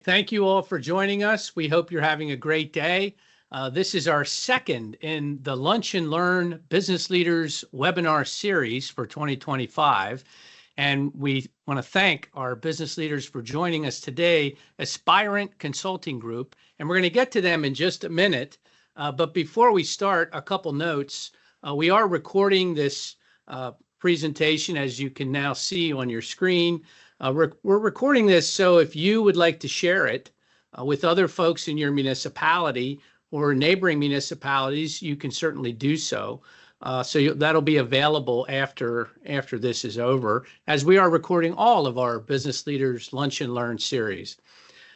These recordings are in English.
Thank you all for joining us. We hope you're having a great day. This is our second in the Lunch and Learn Business Leaders webinar series for 2025. And we want to thank our business leaders for joining us today, Aspirant Consulting Group. And we're going to get to them in just a minute. But before we start, a couple notes. We are recording this presentation, as you can now see on your screen. We're recording this, so if you would like to share it with other folks in your municipality or neighboring municipalities, you can certainly do so. That'll be available after this is over, as we are recording all of our Business Leaders Lunch and Learn series.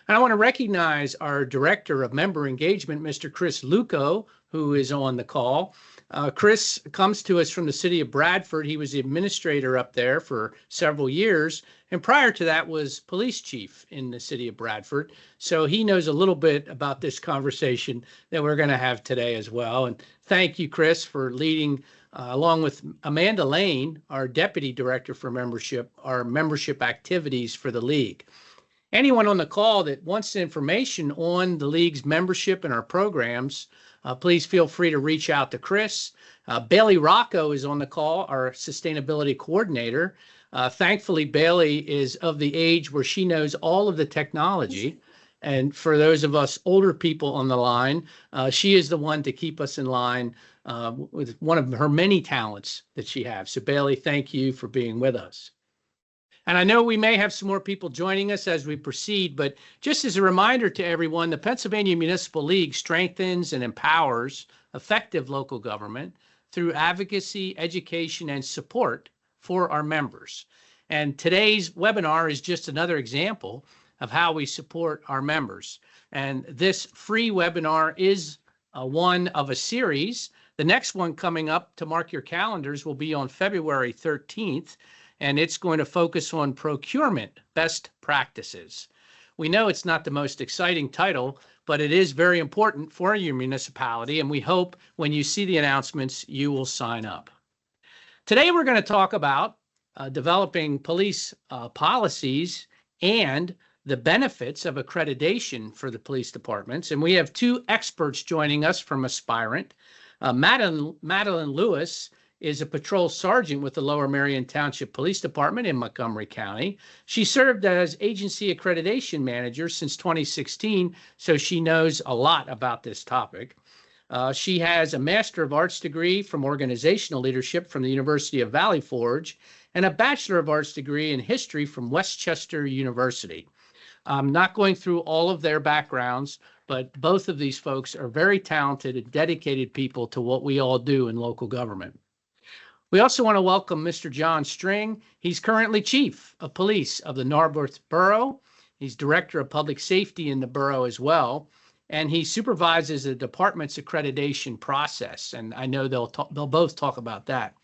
And I want to recognize our Director of Member Engagement, Mr. Chris Luco, who is on the call. Chris comes to us from the city of Bradford. He was the administrator up there for several years, and prior to that was police chief in the city of Bradford. So he knows a little bit about this conversation that we're going to have today as well. And thank you, Chris, for leading, along with Amanda Lane, our deputy director for membership, our membership activities for the league. Anyone on the call that wants information on the league's membership and our programs, please feel free to reach out to Chris. Bailey Rocco is on the call, our sustainability coordinator. Thankfully, Bailey is of the age where she knows all of the technology. And for those of us older people on the line, she is the one to keep us in line with one of her many talents that she has. So Bailey, thank you for being with us. And I know we may have some more people joining us as we proceed, but just as a reminder to everyone, the Pennsylvania Municipal League strengthens and empowers effective local government through advocacy, education, and support for our members. And today's webinar is just another example of how we support our members. And this free webinar is one of a series. The next one coming up, to mark your calendars, will be on February 13th. And it's going to focus on procurement best practices. We know it's not the most exciting title, but it is very important for your municipality, and we hope when you see the announcements, you will sign up. Today, we're going to talk about developing police policies and the benefits of accreditation for the police departments. And we have two experts joining us from Aspirant. Madeline Lewis is a patrol sergeant with the Lower Merion Township Police Department in Montgomery County. She served as agency accreditation manager since 2016, so she knows a lot about this topic. She has a Master of Arts degree from organizational leadership from the University of Valley Forge and a Bachelor of Arts degree in history from Westchester University. I'm not going through all of their backgrounds, but both of these folks are very talented and dedicated people to what we all do in local government. We also want to welcome Mr. John String. He's currently Chief of Police of the Narberth Borough. He's Director of Public Safety in the borough as well, and he supervises the department's accreditation process, and I know they'll both talk about that.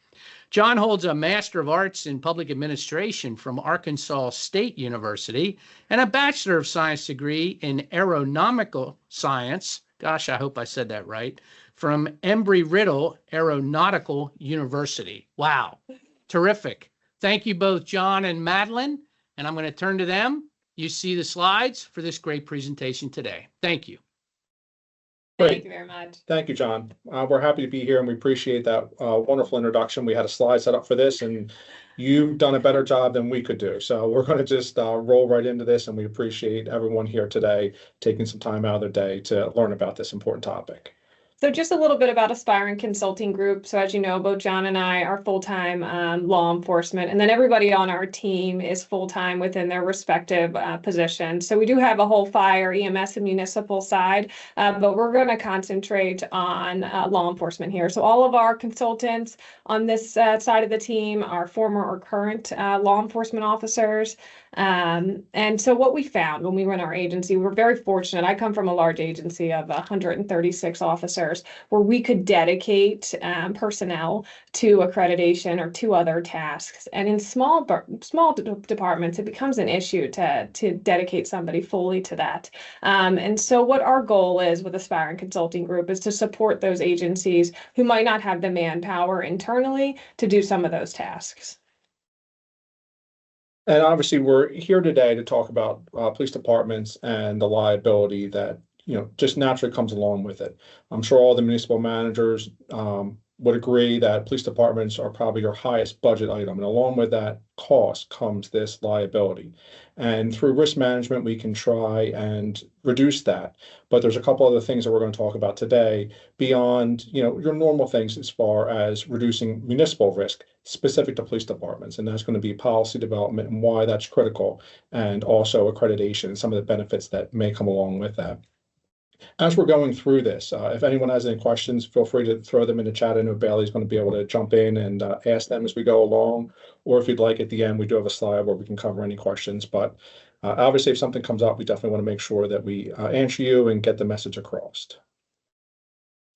John holds a Master of Arts in Public Administration from Arkansas State University and a Bachelor of Science degree in Aeronautical Science. Gosh, I hope I said that right. From Embry-Riddle Aeronautical University. Wow, terrific. Thank you both, John and Madeline, and I'm going to turn to them. You see the slides for this great presentation today. Thank you. Thank you very much. Thank you, John. We're happy to be here, and we appreciate that wonderful introduction. We had a slide set up for this, and you've done a better job than we could do. So we're going to just roll right into this, and we appreciate everyone here today taking some time out of their day to learn about this important topic. So just a little bit about Aspirant Consulting Group. So as you know, both John and I are full-time law enforcement, and then everybody on our team is full-time within their respective positions. So we do have a whole fire, EMS, and municipal side, but we're going to concentrate on law enforcement here. So all of our consultants on this side of the team are former or current law enforcement officers. And so what we found when we run our agency, we're very fortunate. I come from a large agency of 136 officers where we could dedicate personnel to accreditation or to other tasks. And in small departments, it becomes an issue to dedicate somebody fully to that. And so what our goal is with Aspirant Consulting Group is to support those agencies who might not have the manpower internally to do some of those tasks. And obviously, we're here today to talk about police departments and the liability that, just naturally comes along with it. I'm sure all the municipal managers would agree that police departments are probably your highest budget item. And along with that cost comes this liability. And through risk management, we can try and reduce that. But there's a couple other things that we're going to talk about today beyond, your normal things as far as reducing municipal risk specific to police departments. And that's going to be policy development and why that's critical, and also accreditation and some of the benefits that may come along with that. As we're going through this, if anyone has any questions, feel free to throw them in the chat. I know Bailey's going to be able to jump in and ask them as we go along. Or if you'd like, at the end, we do have a slide where we can cover any questions. But obviously, if something comes up, we definitely want to make sure that we answer you and get the message across.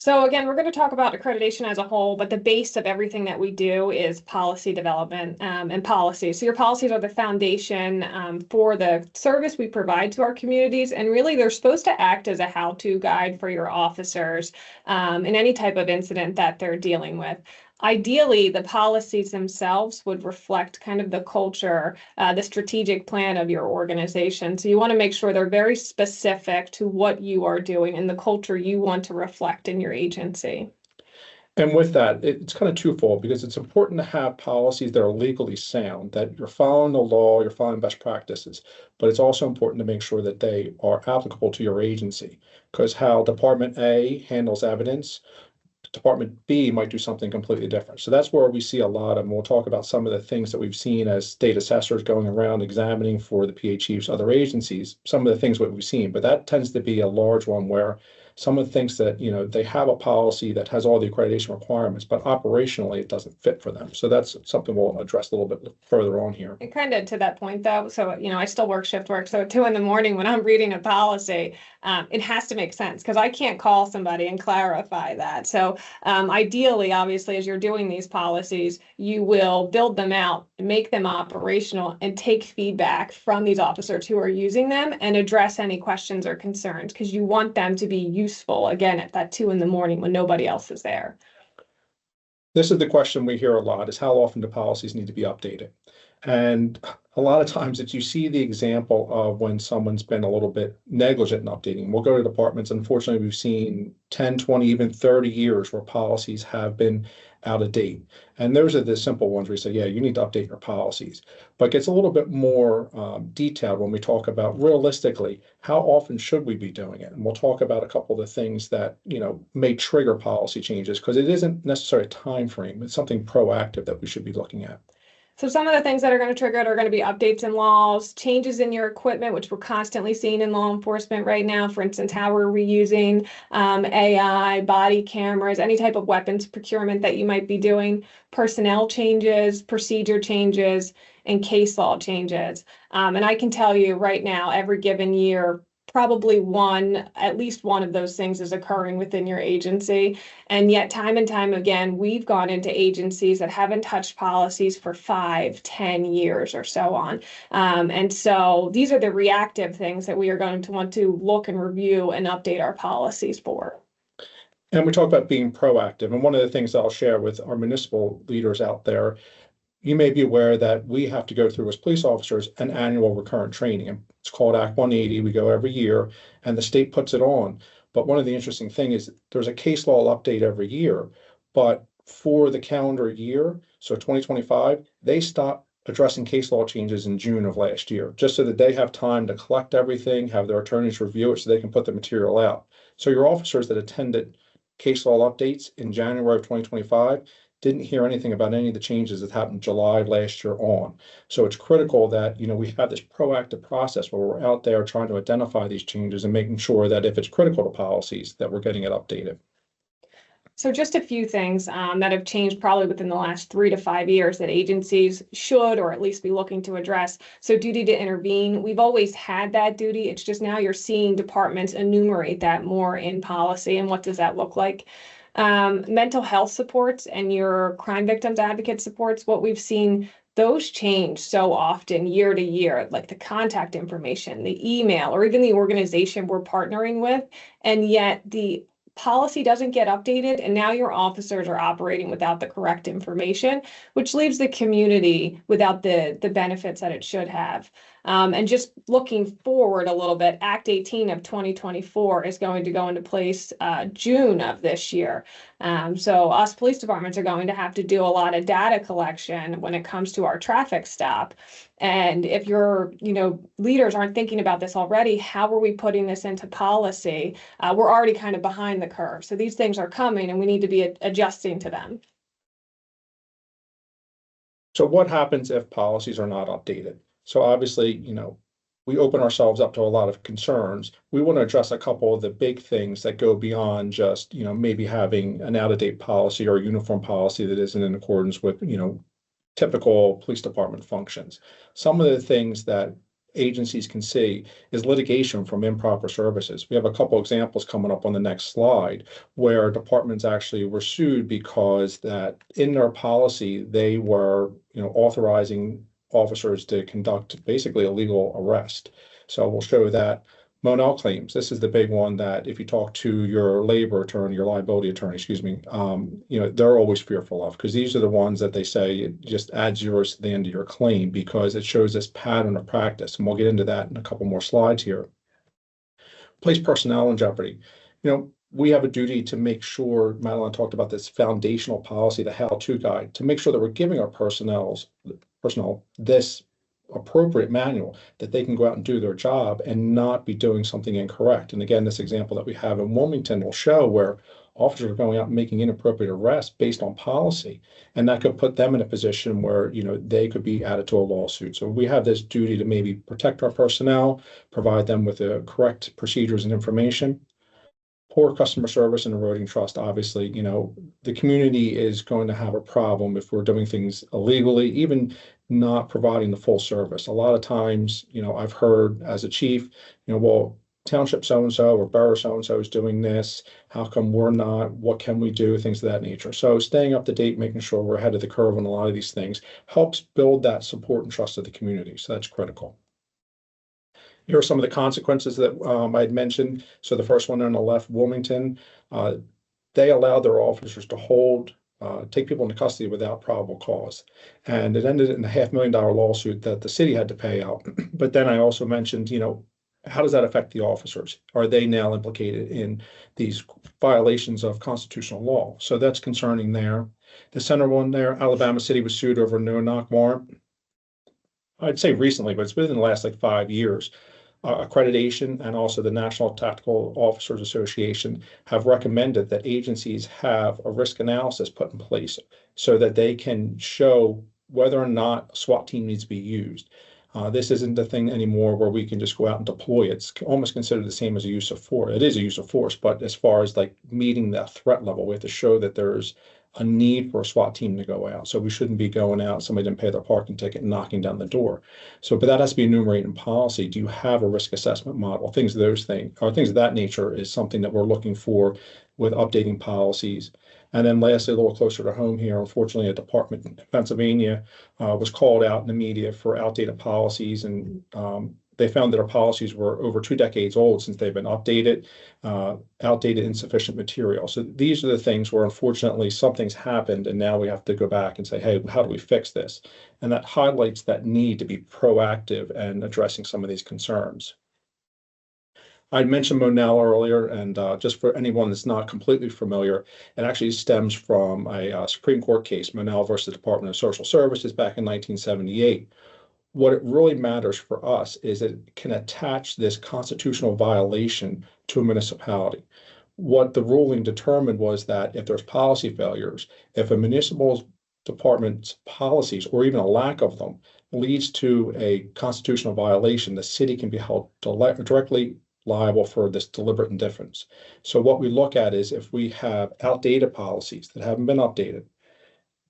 So again, we're going to talk about accreditation as a whole, but the base of everything that we do is policy development and policy. So your policies are the foundation for the service we provide to our communities, and really they're supposed to act as a how-to guide for your officers in any type of incident that they're dealing with. Ideally, the policies themselves would reflect kind of the culture, the strategic plan of your organization. So you want to make sure they're very specific to what you are doing and the culture you want to reflect in your agency. And with that, it's kind of twofold, because it's important to have policies that are legally sound, that you're following the law, you're following best practices, but it's also important to make sure that they are applicable to your agency, because how Department A handles evidence, Department B might do something completely different. So that's where we see a lot of, and we'll talk about some of the things that we've seen as state assessors going around examining for the PA chiefs, other agencies, some of the things that we've seen, but that tends to be a large one where someone thinks that, they have a policy that has all the accreditation requirements, but operationally it doesn't fit for them. So that's something we'll address a little bit further on here. And kind of to that point though, so, I still work shift work. So at 2 a.m. when I'm reading a policy, it has to make sense, because I can't call somebody and clarify that. So ideally, obviously, as you're doing these policies, you will build them out, make them operational, and take feedback from these officers who are using them and address any questions or concerns, because you want them to be useful, again, at that 2 a.m. when nobody else is there. This is the question we hear a lot, is how often do policies need to be updated? And a lot of times that you see the example of when someone's been a little bit negligent in updating. We'll go to departments. Unfortunately, we've seen 10, 20, even 30 years where policies have been out of date. And those are the simple ones where we say, yeah, you need to update your policies. But it gets a little bit more detailed when we talk about realistically, how often should we be doing it? And we'll talk about a couple of the things that, may trigger policy changes, because it isn't necessarily a time frame. It's something proactive that we should be looking at. So some of the things that are going to trigger it are going to be updates in laws, changes in your equipment, which we're constantly seeing in law enforcement right now. For instance, how we're reusing AI, body cameras, any type of weapons procurement that you might be doing, personnel changes, procedure changes, and case law changes. And I can tell you right now, every given year, probably at least one of those things is occurring within your agency. And yet time and time again, we've gone into agencies that haven't touched policies for 5, 10 years or so on. And so these are the reactive things that we are going to want to look and review and update our policies for. And we talk about being proactive. And one of the things that I'll share with our municipal leaders out there, you may be aware that we have to go through as police officers an annual recurrent training. It's called Act 180. We go every year, and the state puts it on. But one of the interesting things is there's a case law update every year. But for the calendar year, so 2025, they stopped addressing case law changes in June of last year, just so that they have time to collect everything, have their attorneys review it so they can put the material out. So your officers that attended case law updates in January of 2025 didn't hear anything about any of the changes that happened July of last year on. So it's critical that, we have this proactive process where we're out there trying to identify these changes and making sure that if it's critical to policies, that we're getting it updated. So just a few things that have changed probably within the last 3 to 5 years that agencies should, or at least be looking to address. So duty to intervene, we've always had that duty. It's just now you're seeing departments enumerate that more in policy. And what does that look like? Mental health supports and your crime victims advocate supports, what we've seen, those change so often year to year, like the contact information, the email, or even the organization we're partnering with. And yet the policy doesn't get updated, and now your officers are operating without the correct information, which leaves the community without the benefits that it should have. And just looking forward a little bit, Act 18 of 2024 is going to go into place June of this year. So us police departments are going to have to do a lot of data collection when it comes to our traffic stop. And if your, leaders aren't thinking about this already, how are we putting this into policy? We're already kind of behind the curve. So these things are coming and we need to be adjusting to them. So what happens if policies are not updated? So obviously, we open ourselves up to a lot of concerns. We want to address a couple of the big things that go beyond just, maybe having an out-of-date policy or a uniform policy that isn't in accordance with, typical police department functions. Some of the things that agencies can see is litigation from improper services. We have a couple examples coming up on the next slide where departments actually were sued because that in their policy, they were, authorizing officers to conduct basically a legal arrest. So we'll show that. Monell claims, this is the big one that if you talk to your labor attorney, your liability attorney, they're always fearful of, because these are the ones that they say it just adds zeros to the end of your claim because it shows this pattern of practice. And we'll get into that in a couple more slides here. Place personnel in jeopardy. We have a duty to make sure, Madeline talked about this foundational policy, the how-to guide, to make sure that we're giving our personnel this appropriate manual that they can go out and do their job and not be doing something incorrect. And again, this example that we have in Wilmington will show where officers are going out and making inappropriate arrests based on policy, and that could put them in a position where they could be added to a lawsuit. So we have this duty to maybe protect our personnel, provide them with the correct procedures and information. Poor customer service and eroding trust. Obviously, the community is going to have a problem if we're doing things illegally, even not providing the full service. A lot of times, I've heard as a chief, well, township so-and-so or borough so-and-so is doing this. How come we're not? What can we do? Things of that nature. So staying up to date, making sure we're ahead of the curve on a lot of these things helps build that support and trust of the community. So that's critical. Here are some of the consequences that I had mentioned. So the first one on the left, Wilmington, they allowed their officers to take people into custody without probable cause. And it ended in a $500,000 lawsuit that the city had to pay out. But then I also mentioned, how does that affect the officers? Are they now implicated in these violations of constitutional law? So that's concerning there. The center one there, Alabama City was sued over a no-knock warrant. I'd say recently, but it's within the last 5 years. Accreditation and also the National Tactical Officers Association have recommended that agencies have a risk analysis put in place so that they can show whether or not a SWAT team needs to be used. This isn't the thing anymore where we can just go out and deploy it. It's almost considered the same as a use of force. It is a use of force, but as far as meeting that threat level, we have to show that there's a need for a SWAT team to go out. So we shouldn't be going out, somebody didn't pay their parking ticket and knocking down the door. So, but that has to be enumerated in policy. Do you have a risk assessment model? Things of that nature is something that we're looking for with updating policies. And then lastly, a little closer to home here, unfortunately, a department in Pennsylvania was called out in the media for outdated policies, and they found that our policies were over 2 decades old since they've been updated, outdated, insufficient material. So these are the things where unfortunately something's happened and now we have to go back and say, hey, how do we fix this? And that highlights that need to be proactive and addressing some of these concerns. I mentioned Monell earlier, and just for anyone that's not completely familiar, it actually stems from a Supreme Court case, Monell versus the Department of Social Services back in 1978. What it really matters for us is that it can attach this constitutional violation to a municipality. What the ruling determined was that if there's policy failures, if a municipal department's policies or even a lack of them leads to a constitutional violation, the city can be held directly liable for this deliberate indifference. So what we look at is if we have outdated policies that haven't been updated.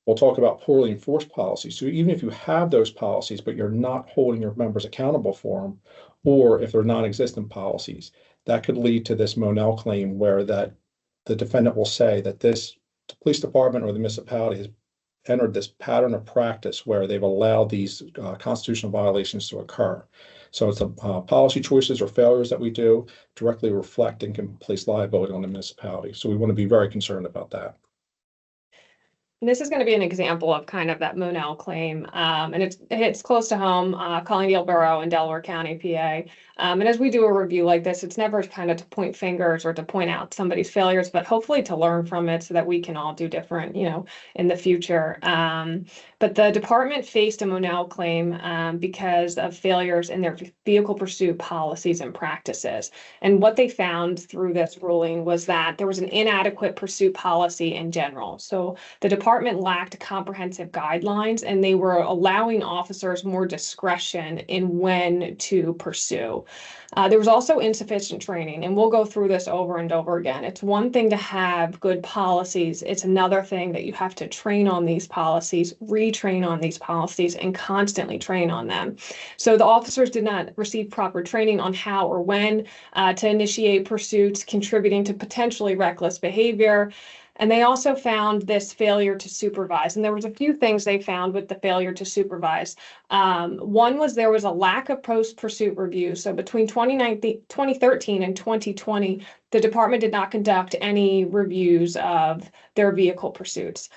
We'll talk about poorly enforced policies. So even if you have those policies, but you're not holding your members accountable for them, or if they're non-existent policies, that could lead to this Monell claim where that the defendant will say that the police department or the municipality has entered this pattern of practice where they've allowed these constitutional violations to occur. So it's the policy choices or failures that we do directly reflect and can place liability on the municipality. So we want to be very concerned about that. This is going to be an example of kind of that Monell claim, and it's close to home, Collingdale Borough in Delaware County, PA. And as we do a review like this, it's never kind of to point fingers or to point out somebody's failures, but hopefully to learn from it so that we can all do different, in the future. But the department faced a Monell claim because of failures in their vehicle pursuit policies and practices. And what they found through this ruling was that there was an inadequate pursuit policy in general. So the department lacked comprehensive guidelines, and they were allowing officers more discretion in when to pursue. There was also insufficient training, and we'll go through this over and over again. It's one thing to have good policies. It's another thing that you have to train on these policies, retrain on these policies, and constantly train on them. So the officers did not receive proper training on how or when to initiate pursuits, contributing to potentially reckless behavior. And they also found this failure to supervise. And there was a few things they found with the failure to supervise. One was there was a lack of post-pursuit review. So between 2013 and 2020, the department did not conduct any reviews of their vehicle pursuits.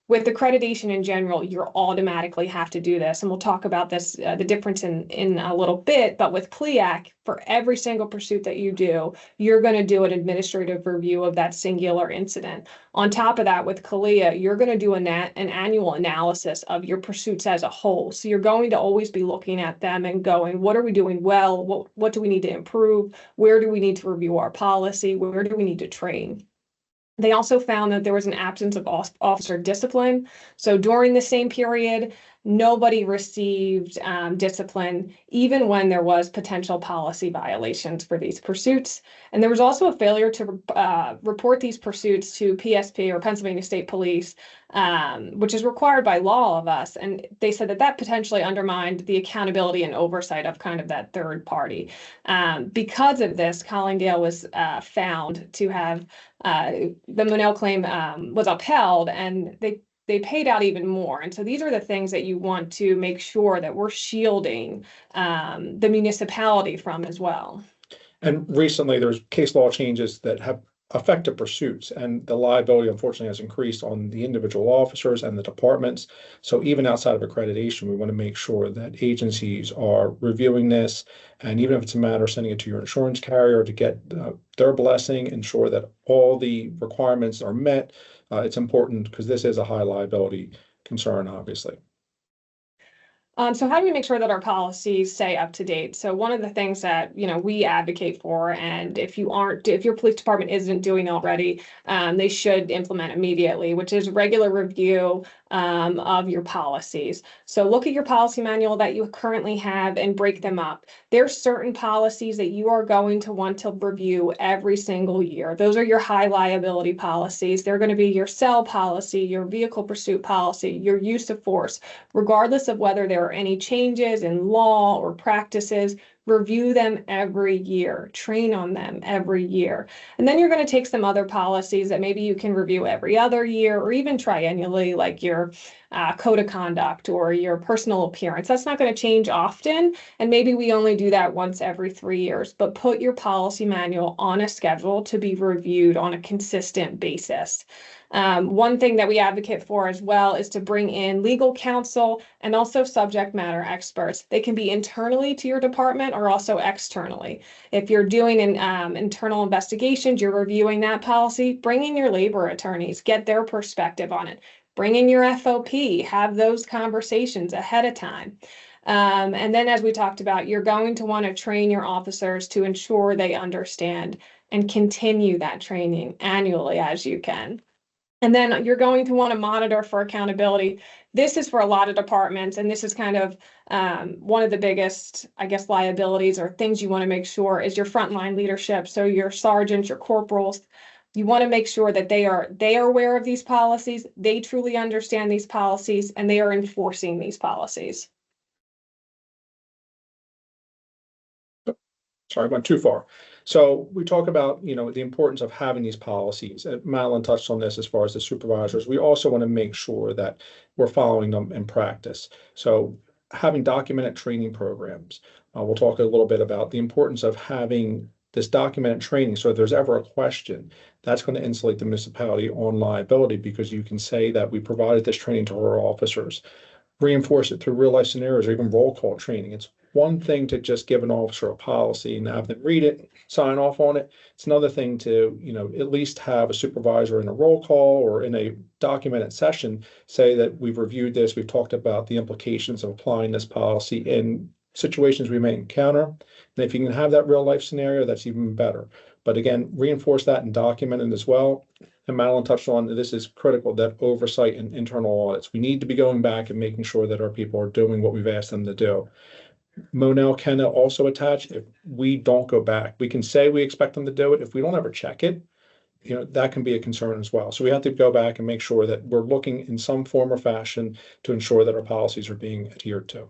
With accreditation in general, you automatically have to do this. And we'll talk about this, the difference in a little bit. But with CLIAC, for every single pursuit that you do, you're going to do an administrative review of that singular incident. On top of that, with CALIA, you're going to do an annual analysis of your pursuits as a whole. So you're going to always be looking at them and going, what are we doing well? What do we need to improve? Where do we need to review our policy? Where do we need to train? They also found that there was an absence of officer discipline. So during the same period, nobody received discipline, even when there was potential policy violations for these pursuits. And there was also a failure to report these pursuits to PSP, or Pennsylvania State Police, which is required by law of us. And they said that that potentially undermined the accountability and oversight of kind of that third party. Because of this, Collingdale was found to have the Monell claim was upheld, and they paid out even more. And so these are the things that you want to make sure that we're shielding the municipality from as well. And recently there's case law changes that have affected pursuits, and the liability unfortunately has increased on the individual officers and the departments. So even outside of accreditation, we want to make sure that agencies are reviewing this, and even if it's a matter of sending it to your insurance carrier to get their blessing, ensure that all the requirements are met. It's important because this is a high liability concern, obviously. So how do we make sure that our policies stay up to date? So one of the things that, we advocate for, and if your police department isn't doing already, they should implement immediately, which is regular review of your policies. So look at your policy manual that you currently have and break them up. There's certain policies that you are going to want to review every single year. Those are your high liability policies. They're going to be your cell policy, your vehicle pursuit policy, your use of force, regardless of whether there are any changes in law or practices. Review them every year, train on them every year. And then you're going to take some other policies that maybe you can review every other year, or even triennially, like your code of conduct or your personal appearance. That's not going to change often. And maybe we only do that once every 3 years, but put your policy manual on a schedule to be reviewed on a consistent basis. One thing that we advocate for as well is to bring in legal counsel and also subject matter experts. They can be internally to your department or also externally. If you're doing an internal investigations, you're reviewing that policy, bring in your labor attorneys, get their perspective on it. Bring in your FOP, have those conversations ahead of time. And then, as we talked about, you're going to want to train your officers to ensure they understand and continue that training annually as you can. And then you're going to want to monitor for accountability. This is for a lot of departments, and this is kind of one of the biggest, liabilities or things you want to make sure is your frontline leadership. So your sergeants, your corporals, you want to make sure that they are aware of these policies, they truly understand these policies, and they are enforcing these policies. Sorry, I went too far. So we talk about, the importance of having these policies. Madeline touched on this as far as the supervisors. We also want to make sure that we're following them in practice. So having documented training programs. We'll talk a little bit about the importance of having this documented training. So if there's ever a question, that's going to insulate the municipality on liability, because you can say that we provided this training to our officers. Reinforce it through real life scenarios or even roll call training. It's one thing to just give an officer a policy and have them read it, sign off on it. It's another thing to, at least have a supervisor in a roll call or in a documented session say that we've reviewed this, we've talked about the implications of applying this policy in situations we may encounter. And if you can have that real life scenario, that's even better. But again, reinforce that and document it as well. And Madeline touched on this is critical, that oversight and internal audits. We need to be going back and making sure that our people are doing what we've asked them to do. Monel can also attach if we don't go back. We can say we expect them to do it. If we don't ever check it, that can be a concern as well. So we have to go back and make sure that we're looking in some form or fashion to ensure that our policies are being adhered to.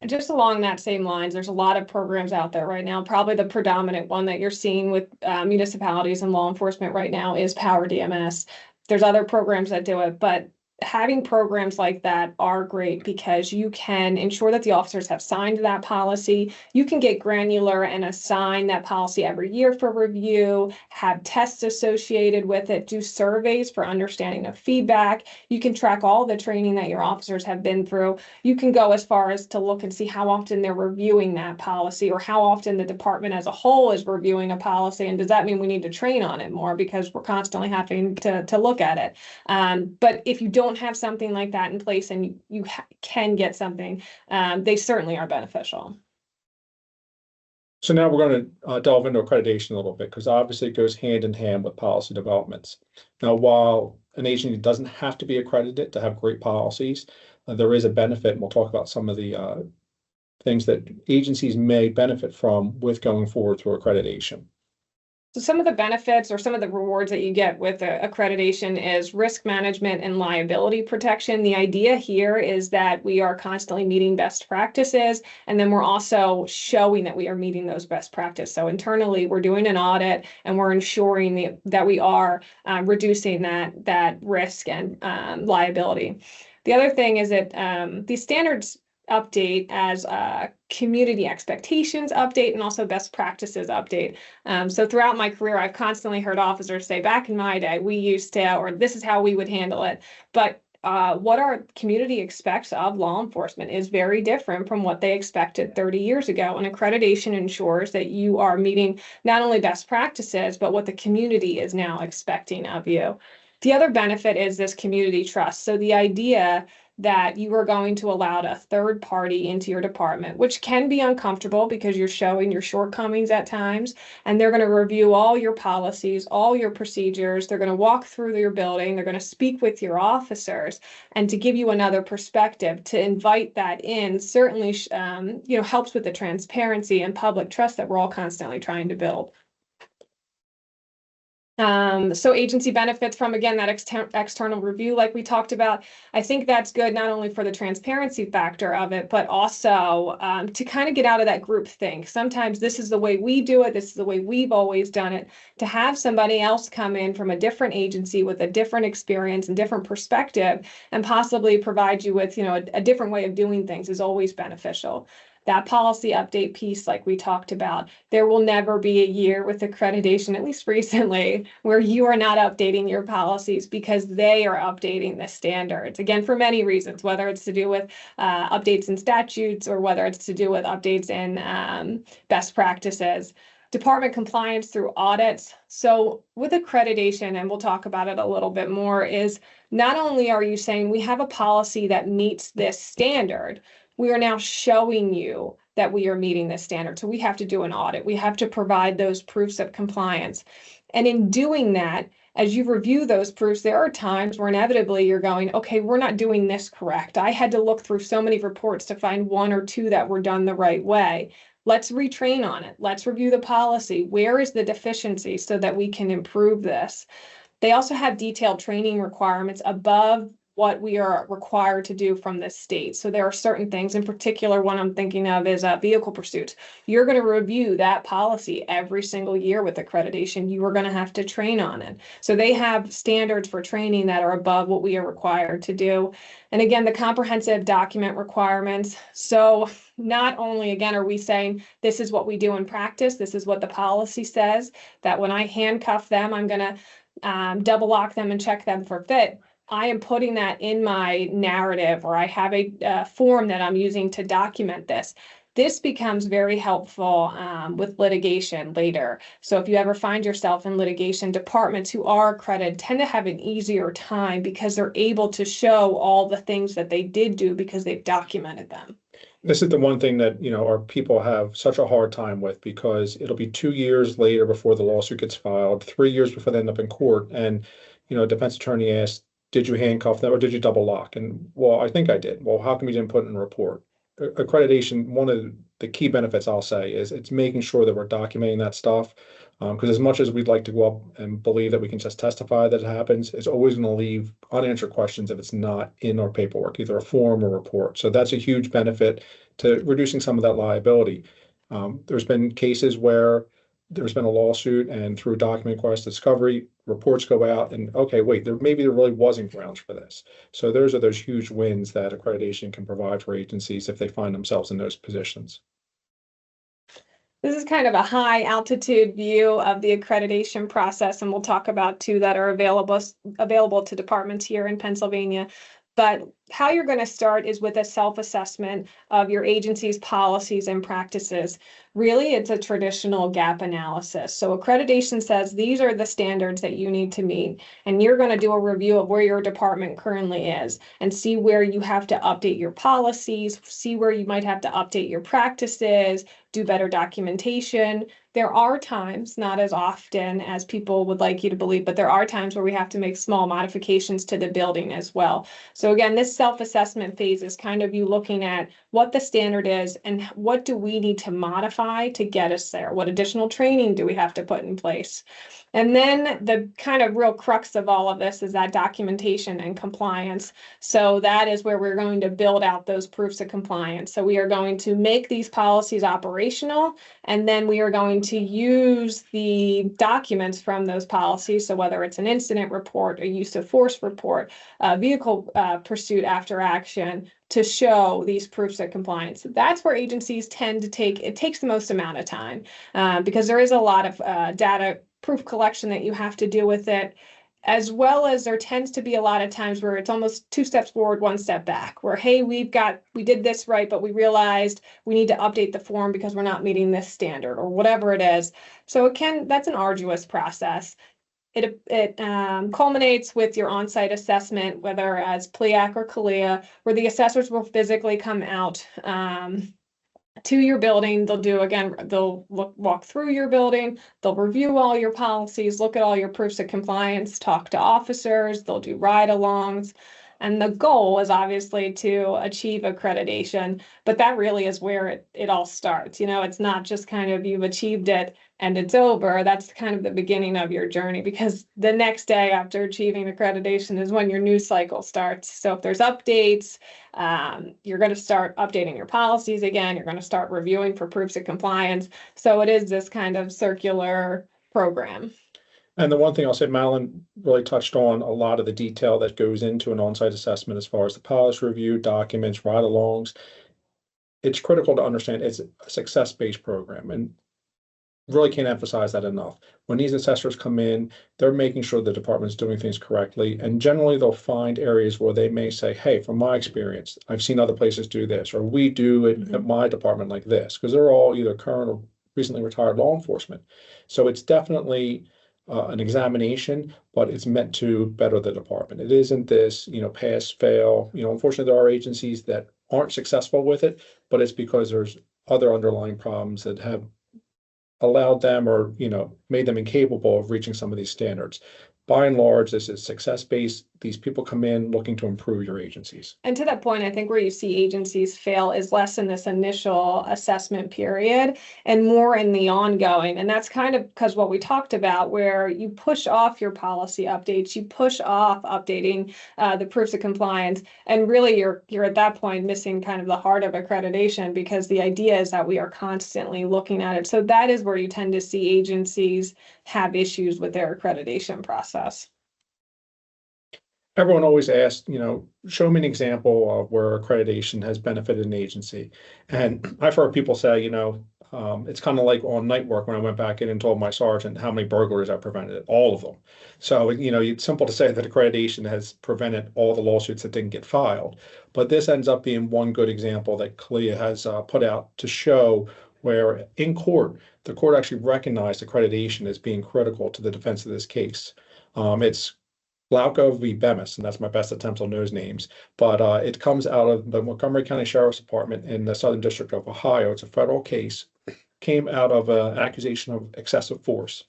And just along that same lines, there's a lot of programs out there right now. Probably the predominant one that you're seeing with municipalities and law enforcement right now is Power DMS. There's other programs that do it, but having programs like that are great because you can ensure that the officers have signed that policy. You can get granular and assign that policy every year for review, have tests associated with it, do surveys for understanding of feedback. You can track all the training that your officers have been through. You can go as far as to look and see how often they're reviewing that policy or how often the department as a whole is reviewing a policy. And does that mean we need to train on it more because we're constantly having to look at it? But if you don't have something like that in place and you can get something, they certainly are beneficial. So now we're going to delve into accreditation a little bit, because obviously it goes hand in hand with policy developments. Now, while an agency doesn't have to be accredited to have great policies, there is a benefit, and we'll talk about some of the things that agencies may benefit from with going forward through accreditation. So some of the benefits or some of the rewards that you get with accreditation is risk management and liability protection. The idea here is that we are constantly meeting best practices, and then we're also showing that we are meeting those best practices. So internally, we're doing an audit and we're ensuring that we are reducing that risk and liability. The other thing is that these standards update as community expectations update and also best practices update. So throughout my career, I've constantly heard officers say, back in my day, we used to, or this is how we would handle it. But what our community expects of law enforcement is very different from what they expected 30 years ago. And accreditation ensures that you are meeting not only best practices, but what the community is now expecting of you. The other benefit is this community trust. So the idea that you are going to allow a third party into your department, which can be uncomfortable because you're showing your shortcomings at times, and they're going to review all your policies, all your procedures. They're going to walk through your building. They're going to speak with your officers, and to give you another perspective, to invite that in certainly helps with the transparency and public trust that we're all constantly trying to build. So agency benefits from, again, that external review, like we talked about. I think that's good not only for the transparency factor of it, but also to kind of get out of that group think. Sometimes this is the way we do it. This is the way we've always done it. To have somebody else come in from a different agency with a different experience and different perspective and possibly provide you with, a different way of doing things is always beneficial. That policy update piece, like we talked about, there will never be a year with accreditation, at least recently, where you are not updating your policies because they are updating the standards. Again, for many reasons, whether it's to do with updates in statutes or whether it's to do with updates in best practices. Department compliance through audits. So with accreditation, and we'll talk about it a little bit more, is not only are you saying we have a policy that meets this standard, we are now showing you that we are meeting this standard. So we have to do an audit. We have to provide those proofs of compliance. And in doing that, as you review those proofs, there are times where inevitably you're going, okay, we're not doing this correct. I had to look through so many reports to find one or two that were done the right way. Let's retrain on it. Let's review the policy. Where is the deficiency so that we can improve this? They also have detailed training requirements above what we are required to do from the state. So there are certain things, in particular, one I'm thinking of is vehicle pursuits. You're going to review that policy every single year with accreditation. You are going to have to train on it. So they have standards for training that are above what we are required to do. And again, the comprehensive document requirements. So not only, again, are we saying this is what we do in practice, this is what the policy says, that when I handcuff them, I'm going to double lock them and check them for fit. I am putting that in my narrative, or I have a form that I'm using to document this. This becomes very helpful with litigation later. So if you ever find yourself in litigation, departments who are accredited tend to have an easier time because they're able to show all the things that they did do because they've documented them. This is the one thing that, our people have such a hard time with, because it'll be 2 years later before the lawsuit gets filed, 3 years before they end up in court. And, defense attorney asked, did you handcuff them or did you double lock? And, well, I think I did. Well, how come you didn't put it in a report? Accreditation, one of the key benefits, I'll say, is it's making sure that we're documenting that stuff. Because as much as we'd like to go up and believe that we can just testify that it happens, it's always going to leave unanswered questions if it's not in our paperwork, either a form or report. So that's a huge benefit to reducing some of that liability. There's been cases where there's been a lawsuit, and through document quest discovery, reports go out and, okay, wait, maybe there really wasn't grounds for this. So those are those huge wins that accreditation can provide for agencies if they find themselves in those positions. This is kind of a high altitude view of the accreditation process, and we'll talk about two that are available to departments here in Pennsylvania. But how you're going to start is with a self-assessment of your agency's policies and practices. Really, it's a traditional gap analysis. So accreditation says these are the standards that you need to meet, and you're going to do a review of where your department currently is and see where you have to update your policies, see where you might have to update your practices, do better documentation. There are times, not as often as people would like you to believe, but there are times where we have to make small modifications to the building as well. So again, this self-assessment phase is kind of you looking at what the standard is and what do we need to modify to get us there? What additional training do we have to put in place? And then the kind of real crux of all of this is that documentation and compliance. So that is where we're going to build out those proofs of compliance. So we are going to make these policies operational, and then we are going to use the documents from those policies. So whether it's an incident report, a use of force report, a vehicle pursuit after action, to show these proofs of compliance. That's where agencies tend to it takes the most amount of time because there is a lot of data proof collection that you have to do with it, as well as there tends to be a lot of times where it's almost 2 steps forward, 1 step back, where, hey, we did this right, but we realized we need to update the form because we're not meeting this standard or whatever it is. So that's an arduous process. It culminates with your on-site assessment, whether as PLEAC or CALEA, where the assessors will physically come out to your building. They'll walk through your building, they'll review all your policies, look at all your proofs of compliance, talk to officers, they'll do ride-alongs. And the goal is obviously to achieve accreditation, but that really is where it all starts. It's not just kind of you've achieved it and it's over. That's kind of the beginning of your journey, because the next day after achieving accreditation is when your news cycle starts. So if there's updates, you're going to start updating your policies again. You're going to start reviewing for proofs of compliance. So it is this kind of circular program. And the one thing I'll say, Madeline really touched on a lot of the detail that goes into an on-site assessment as far as the policy review, documents, ride-alongs. It's critical to understand it's a success-based program, and really can't emphasize that enough. When these assessors come in, they're making sure the department's doing things correctly, and generally they'll find areas where they may say, hey, from my experience, I've seen other places do this, or we do it at my department like this, because they're all either current or recently retired law enforcement. So it's definitely an examination, but it's meant to better the department. It isn't this, pass, fail. Unfortunately, there are agencies that aren't successful with it, but it's because there's other underlying problems that have allowed them or, made them incapable of reaching some of these standards. by and large, this is success-based. These people come in looking to improve your agencies. And to that point, I think where you see agencies fail is less in this initial assessment period and more in the ongoing. And that's kind of because what we talked about, where you push off your policy updates, you push off updating the proofs of compliance, and really you're at that point missing kind of the heart of accreditation, because the idea is that we are constantly looking at it. So that is where you tend to see agencies have issues with their accreditation process. Everyone always asks, show me an example of where accreditation has benefited an agency. And I've heard people say, it's kind of like on night work when I went back in and told my sergeant how many burglaries I prevented, all of them. So, it's simple to say that accreditation has prevented all the lawsuits that didn't get filed. But this ends up being one good example that CALIA has put out to show where in court, the court actually recognized accreditation as being critical to the defense of this case. It's Glauco v. Bemis, and that's my best attempt on those names. But it comes out of the Montgomery County Sheriff's Department in the Southern District of Ohio. It's a federal case, came out of an accusation of excessive force.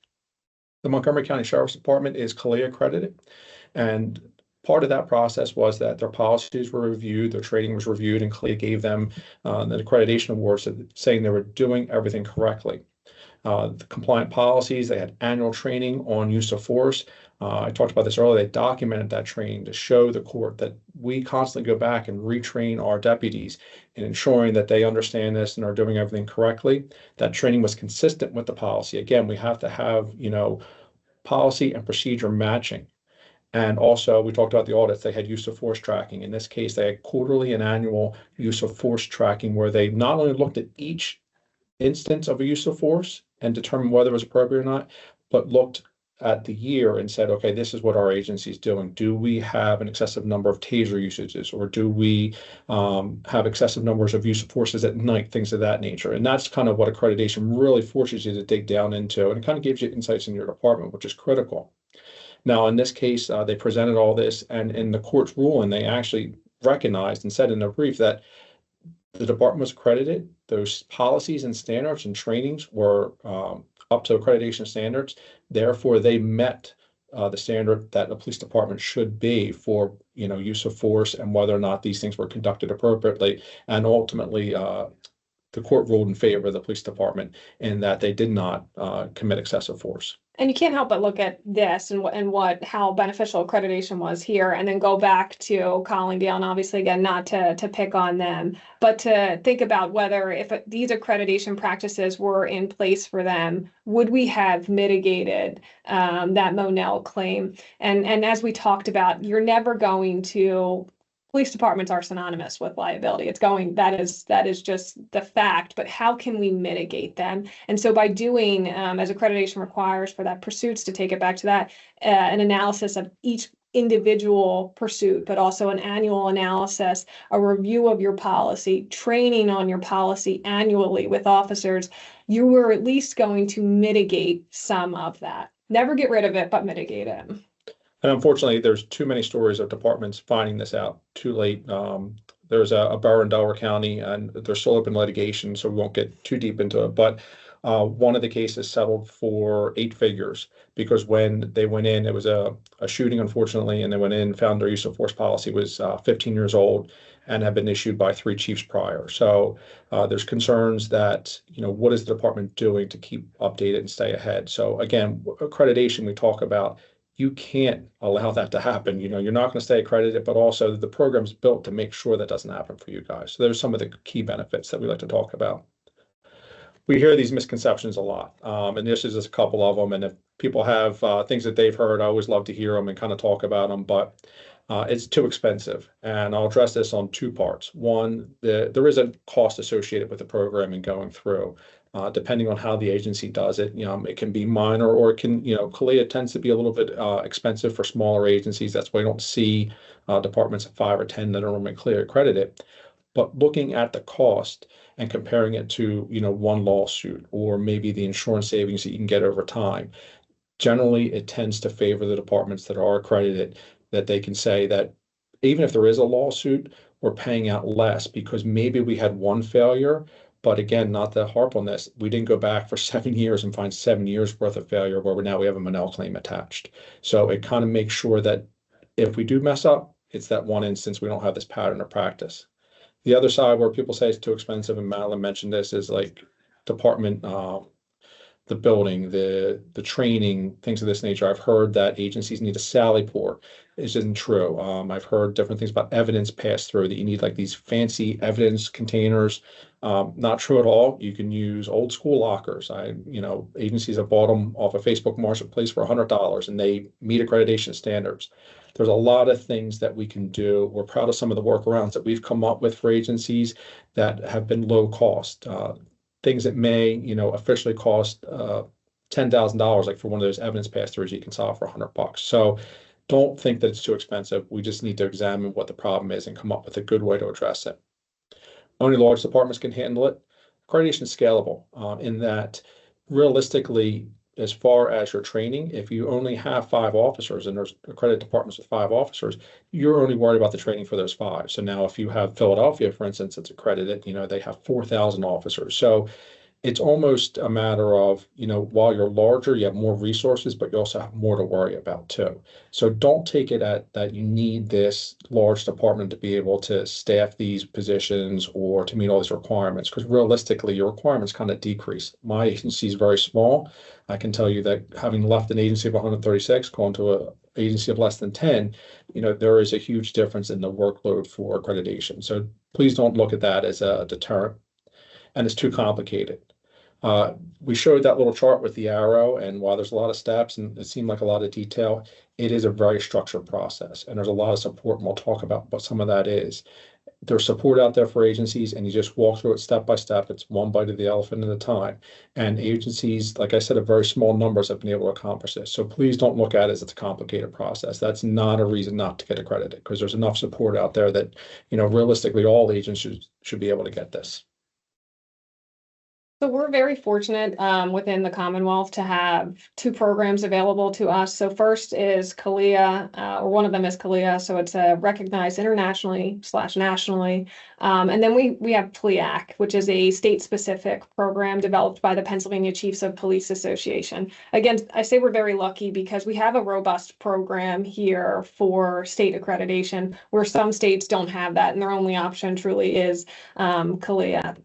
The Montgomery County Sheriff's Department is CALIA accredited, and part of that process was that their policies were reviewed, their training was reviewed, and CALIA gave them an accreditation award saying they were doing everything correctly. The compliant policies, they had annual training on use of force. I talked about this earlier. They documented that training to show the court that we constantly go back and retrain our deputies in ensuring that they understand this and are doing everything correctly. That training was consistent with the policy. Again, we have to have, policy and procedure matching. And also, we talked about the audits. They had use of force tracking. In this case, they had quarterly and annual use of force tracking, where they not only looked at each instance of a use of force and determined whether it was appropriate or not, but looked at the year and said, okay, this is what our agency is doing. Do we have an excessive number of taser usages, or do we have excessive numbers of use of forces at night, things of that nature? And that's kind of what accreditation really forces you to dig down into, and it kind of gives you insights in your department, which is critical. Now, in this case, they presented all this, and in the court's ruling, they actually recognized and said in a brief that the department was accredited. Those policies and standards and trainings were up to accreditation standards. Therefore, they met the standard that the police department should be for, use of force and whether or not these things were conducted appropriately. And ultimately, the court ruled in favor of the police department in that they did not commit excessive force. And you can't help but look at this and how beneficial accreditation was here, and then go back to Collingdale, and obviously, again, not to pick on them, but to think about whether if these accreditation practices were in place for them, would we have mitigated that Monell claim? And as we talked about, you're never going to. Police departments are synonymous with liability. That is just the fact, but how can we mitigate them? And so by doing, as accreditation requires for that pursuits, to take it back to that, an analysis of each individual pursuit, but also an annual analysis, a review of your policy, training on your policy annually with officers, you were at least going to mitigate some of that. Never get rid of it, but mitigate it. And unfortunately, there's too many stories of departments finding this out too late. There's a borough in Delaware County, and they're still up in litigation, so we won't get too deep into it. But one of the cases settled for 8 figures because when they went in, it was a shooting, unfortunately, and they went in, found their use of force policy was 15 years old and had been issued by 3 chiefs prior. So there's concerns that, what is the department doing to keep updated and stay ahead? So again, accreditation we talk about, you can't allow that to happen. You're not going to stay accredited, but also the program's built to make sure that doesn't happen for you guys. So there's some of the key benefits that we like to talk about. We hear these misconceptions a lot, and this is just a couple of them. And if people have things that they've heard, I always love to hear them and kind of talk about them, but it's too expensive. And I'll address this on 2 parts. One, there is a cost associated with the program and going through. Depending on how the agency does it, it can be minor, or it can, CALIA tends to be a little bit expensive for smaller agencies. That's why you don't see departments of 5 or 10 that are normally CALIA accredited. But looking at the cost and comparing it to, one lawsuit or maybe the insurance savings that you can get over time, generally it tends to favor the departments that are accredited, that they can say that even if there is a lawsuit, we're paying out less because maybe we had one failure, But again, not to harp on this, we didn't go back for 7 years and find 7 years worth of failure where now we have a Monell claim attached. So it kind of makes sure that if we do mess up, it's that one instance we don't have this pattern of practice. The other side where people say it's too expensive, and Madeline mentioned this, is like department, the building, the training, things of this nature. I've heard that agencies need a Sally port. This isn't true. I've heard different things about evidence pass through, that you need like these fancy evidence containers. Not true at all. You can use old school lockers. Agencies have bought them off a Facebook Marketplace for $100 and they meet accreditation standards. There's a lot of things that we can do. We're proud of some of the workarounds that we've come up with for agencies that have been low cost. Things that may, officially cost $10,000, like for one of those evidence pass-throughs you can solve for $100. So don't think that it's too expensive. We just need to examine what the problem is and come up with a good way to address it. Only large departments can handle it. Accreditation is scalable in that realistically, as far as your training, if you only have 5 officers and there's accredited departments with 5 officers, you're only worried about the training for those 5. So now if you have Philadelphia, for instance, it's accredited, they have 4,000 officers. So it's almost a matter of, while you're larger, you have more resources, but you also have more to worry about too. So don't take it that you need this large department to be able to staff these positions or to meet all these requirements, because realistically, your requirements kind of decrease. My agency is very small. I can tell you that having left an agency of 136, going to an agency of less than 10, there is a huge difference in the workload for accreditation. So please don't look at that as a deterrent, and it's too complicated. We showed that little chart with the arrow, and while there's a lot of steps and it seemed like a lot of detail, it is a very structured process, and there's a lot of support, and we'll talk about what some of that is. There's support out there for agencies, and you just walk through it step by step. It's one bite of the elephant at a time. And agencies, like I said, of very small numbers have been able to accomplish this. So please don't look at it as it's a complicated process. That's not a reason not to get accredited, because there's enough support out there that, realistically, all agencies should be able to get this. So we're very fortunate within the Commonwealth to have 2 programs available to us. So first is CALIA, or one of them is CALIA. So it's recognized internationally/nationally. And then we have PLEAC, which is a state-specific program developed by the Pennsylvania Chiefs of Police Association. Again, I say we're very lucky because we have a robust program here for state accreditation, where some states don't have that, and their only option truly is CALIA.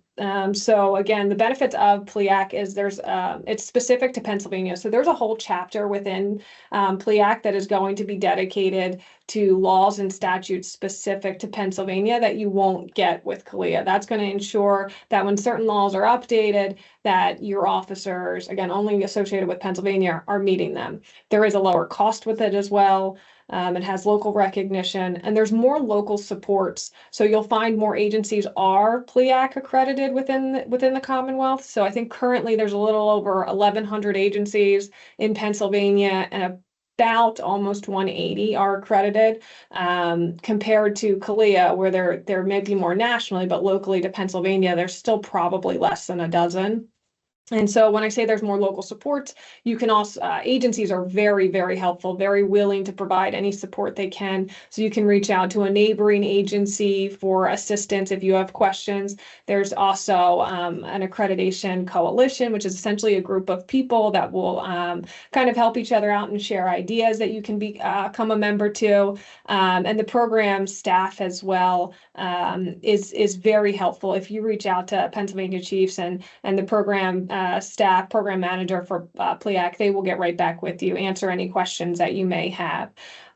So again, the benefits of PLEAC is it's specific to Pennsylvania. So there's a whole chapter within PLEAC that is going to be dedicated to laws and statutes specific to Pennsylvania that you won't get with CALIA. That's going to ensure that when certain laws are updated, that your officers, again, only associated with Pennsylvania, are meeting them. There is a lower cost with it as well. It has local recognition, and there's more local supports. So you'll find more agencies are PLEAC accredited within the Commonwealth. So I think currently there's a little over 1,100 agencies in Pennsylvania, and about almost 180 are accredited, compared to CALIA, where there may be more nationally, but locally to Pennsylvania, there's still probably less than a dozen. And so when I say there's more local support, you can also, agencies are very, very helpful, very willing to provide any support they can. So you can reach out to a neighboring agency for assistance if you have questions. There's also an accreditation coalition, which is essentially a group of people that will kind of help each other out and share ideas that you can become a member to. And the program staff as well is very helpful. If you reach out to Pennsylvania Chiefs and the program staff, program manager for PLEAC, they will get right back with you, answer any questions that you may have.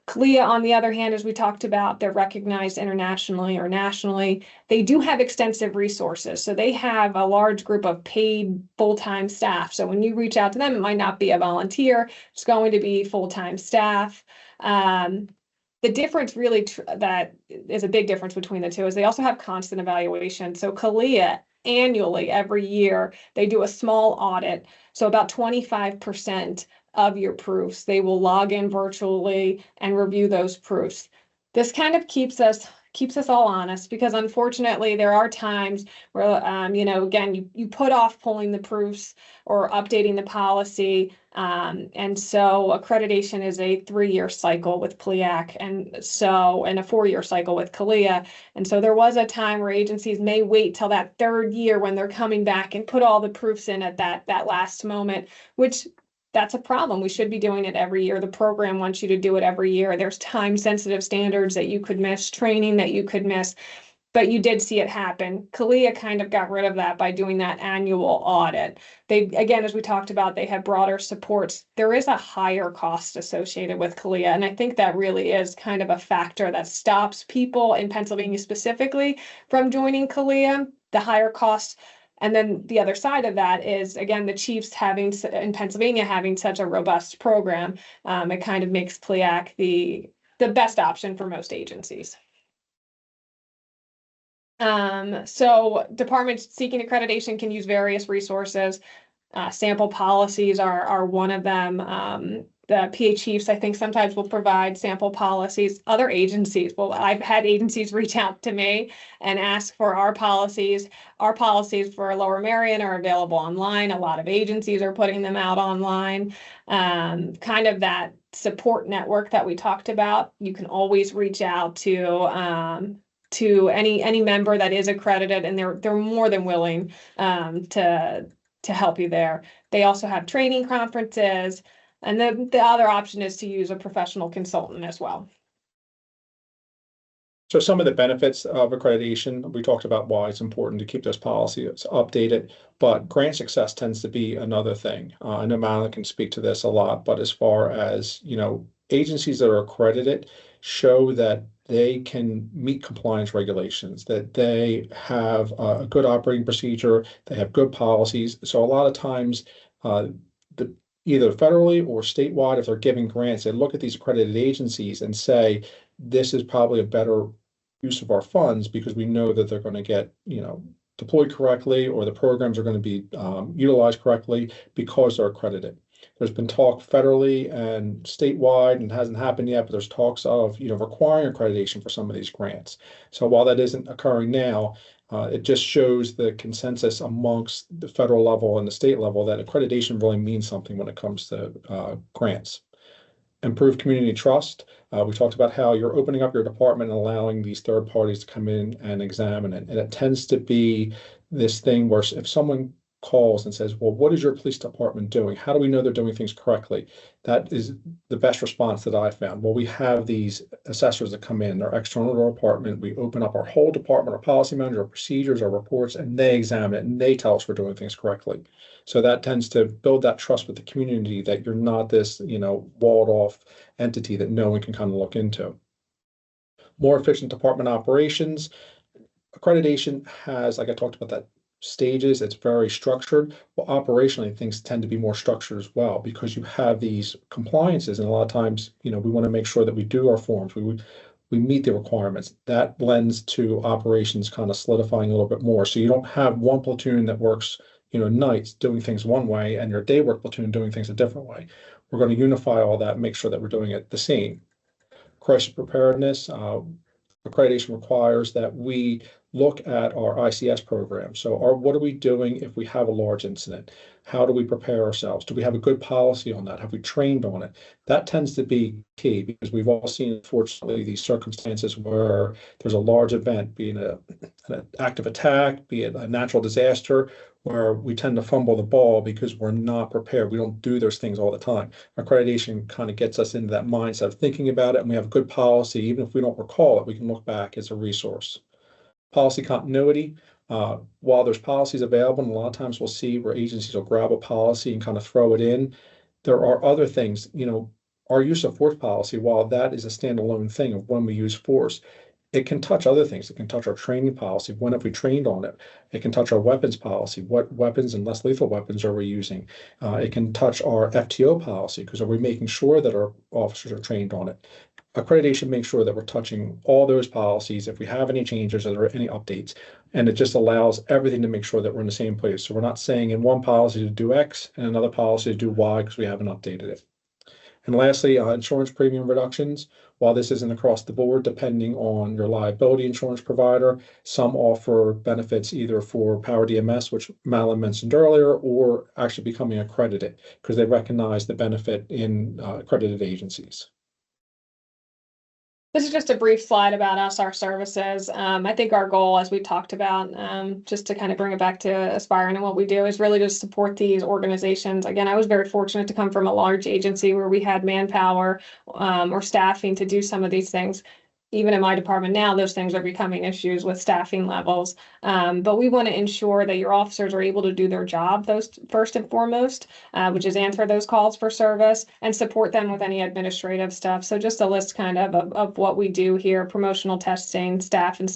CALIA, on the other hand, as we talked about, they're recognized internationally or nationally. They do have extensive resources. So they have a large group of paid full-time staff. So when you reach out to them, it might not be a volunteer. It's going to be full-time staff. The difference really that is a big difference between the two is they also have constant evaluation. So CALIA, annually, every year, they do a small audit. So about 25% of your proofs, they will log in virtually and review those proofs. This kind of keeps us keeps us all honest, because unfortunately there are times where, again, you put off pulling the proofs or updating the policy. And so accreditation is a 3-year cycle with PLEAC, and a 4-year cycle with CALIA. And so there was a time where agencies may wait till that 3rd year when they're coming back and put all the proofs in at that last moment, which that's a problem. We should be doing it every year. The program wants you to do it every year. There's time sensitive standards that you could miss, training that you could miss, but you did see it happen. CALIA kind of got rid of that by doing that annual audit. They, again, as we talked about, they have broader supports. There is a higher cost associated with CALIA, and I think that really is kind of a factor that stops people in Pennsylvania specifically from joining CALIA, the higher cost. And then the other side of that is, again, the chiefs in Pennsylvania having such a robust program. It kind of makes PLEAC the best option for most agencies. So departments seeking accreditation can use various resources. Sample policies are one of them. The PA chiefs, I think, sometimes will provide sample policies. Other agencies, well, I've had agencies reach out to me and ask for our policies. Our policies for Lower Merion are available online. A lot of agencies are putting them out online. Kind of that support network that we talked about. You can always reach out to any member that is accredited, and they're more than willing to help you there. They also have training conferences. And then the other option is to use a professional consultant as well. So some of the benefits of accreditation, we talked about why it's important to keep those policies updated, but grant success tends to be another thing. I know Madeline can speak to this a lot, but as far as, agencies that are accredited show that they can meet compliance regulations, that they have a good operating procedure, they have good policies. So a lot of times, either federally or statewide, if they're giving grants, they look at these accredited agencies and say, this is probably a better use of our funds because we know that they're going to get, deployed correctly, or the programs are going to be utilized correctly because they're accredited. There's been talk federally and statewide, and it hasn't happened yet, but there's talks of, requiring accreditation for some of these grants. So while that isn't occurring now, it just shows the consensus amongst the federal level and the state level that accreditation really means something when it comes to grants. Improve community trust. We talked about how you're opening up your department and allowing these third parties to come in and examine it. And it tends to be this thing where if someone calls and says, well, what is your police department doing? How do we know they're doing things correctly? That is the best response that I found. Well, we have these assessors that come in, they're external to our department. We open up our whole department, our policy manager, our procedures, our reports, and they examine it and they tell us we're doing things correctly. So that tends to build that trust with the community that you're not this, walled off entity that no one can kind of look into. More efficient department operations. Accreditation has, like I talked about, that stages, it's very structured. Well, operationally, things tend to be more structured as well because you have these compliances, and a lot of times, we want to make sure that we do our forms, we meet the requirements. That lends to operations kind of solidifying a little bit more. So you don't have one platoon that works, nights doing things one way and your day work platoon doing things a different way. We're going to unify all that and make sure that we're doing it the same. Crisis preparedness. Accreditation requires that we look at our ICS program. So what are we doing if we have a large incident? How do we prepare ourselves? Do we have a good policy on that? Have we trained on it? That tends to be key because we've all seen, unfortunately, these circumstances where there's a large event, be it an active attack, be it a natural disaster, where we tend to fumble the ball because we're not prepared. We don't do those things all the time. Accreditation kind of gets us into that mindset of thinking about it, and we have a good policy. Even if we don't recall it, we can look back as a resource. Policy continuity. While there's policies available, and a lot of times we'll see where agencies will grab a policy and kind of throw it in, there are other things. Our use of force policy, while that is a standalone thing of when we use force, it can touch other things. It can touch our training policy. When have we trained on it? It can touch our weapons policy. What weapons and less lethal weapons are we using? It can touch our FTO policy because are we making sure that our officers are trained on it? Accreditation makes sure that we're touching all those policies if we have any changes or there are any updates. And it just allows everything to make sure that we're in the same place. So we're not saying in one policy to do X and another policy to do Y because we haven't updated it. And lastly, insurance premium reductions. While this isn't across the board, depending on your liability insurance provider, some offer benefits either for Power DMS, which Malin mentioned earlier, or actually becoming accredited because they recognize the benefit in accredited agencies. This is just a brief slide about us, our services. I think our goal, as we talked about, just to kind of bring it back to Aspirant and what we do, is really to support these organizations. Again, I was very fortunate to come from a large agency where we had manpower or staffing to do some of these things. Even in my department now, those things are becoming issues with staffing levels. But we want to ensure that your officers are able to do their job, those first and foremost, which is answer those calls for service and support them with any administrative stuff. So just a list kind of what we do here: promotional testing, staffing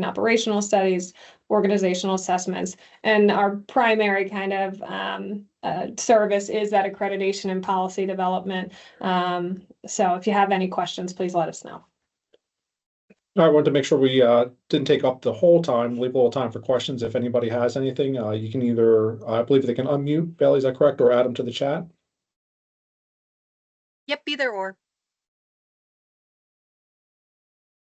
operational studies, organizational assessments. And our primary kind of service is that accreditation and policy development. So if you have any questions, please let us know. I wanted to make sure we didn't take up the whole time, leave a little time for questions. If anybody has anything, you can either, I believe they can unmute, Bailey, is that correct, or add them to the chat? Yep, either or.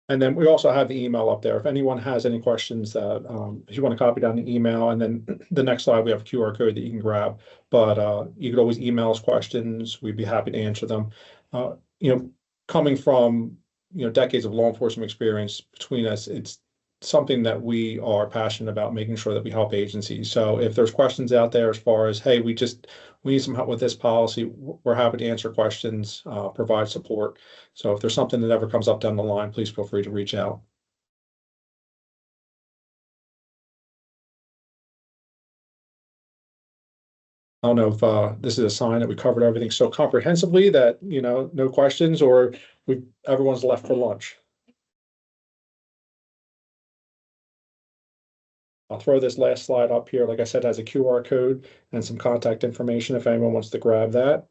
And then we also have the email up there. If anyone has any questions that, if you want to copy down the email, and then the next slide, we have a QR code that you can grab. But you could always email us questions. We'd be happy to answer them. Coming from decades of law enforcement experience between us, it's something that we are passionate about, making sure that we help agencies. So if there's questions out there as far as, hey, we need some help with this policy, we're happy to answer questions, provide support. So if there's something that ever comes up down the line, please feel free to reach out. I don't know if this is a sign that we covered everything so comprehensively that, no questions, or everyone's left for lunch. I'll throw this last slide up here. Like I said, has a QR code and some contact information if anyone wants to grab that.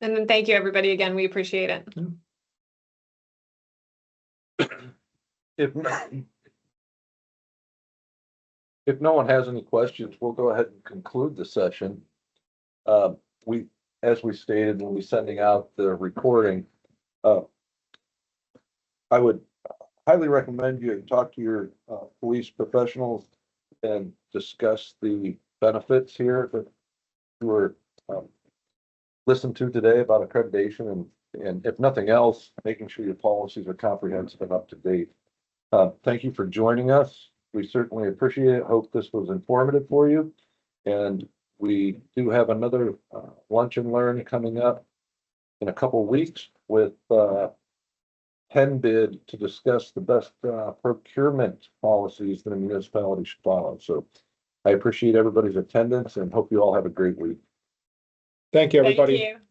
And then thank you, everybody. Again, we appreciate it. If no one has any questions, we'll go ahead and conclude the session. As we stated, we'll be sending out the recording. I would highly recommend you talk to your police professionals and discuss the benefits here that you were listened to today about accreditation, and if nothing else, making sure your policies are comprehensive and up to date. Thank you for joining us. We certainly appreciate it. Hope this was informative for you. And we do have another lunch and learn coming up in a couple of weeks with Penn bid to discuss the best procurement policies that a municipality should follow. So I appreciate everybody's attendance and hope you all have a great week. Thank you, everybody. Thank you.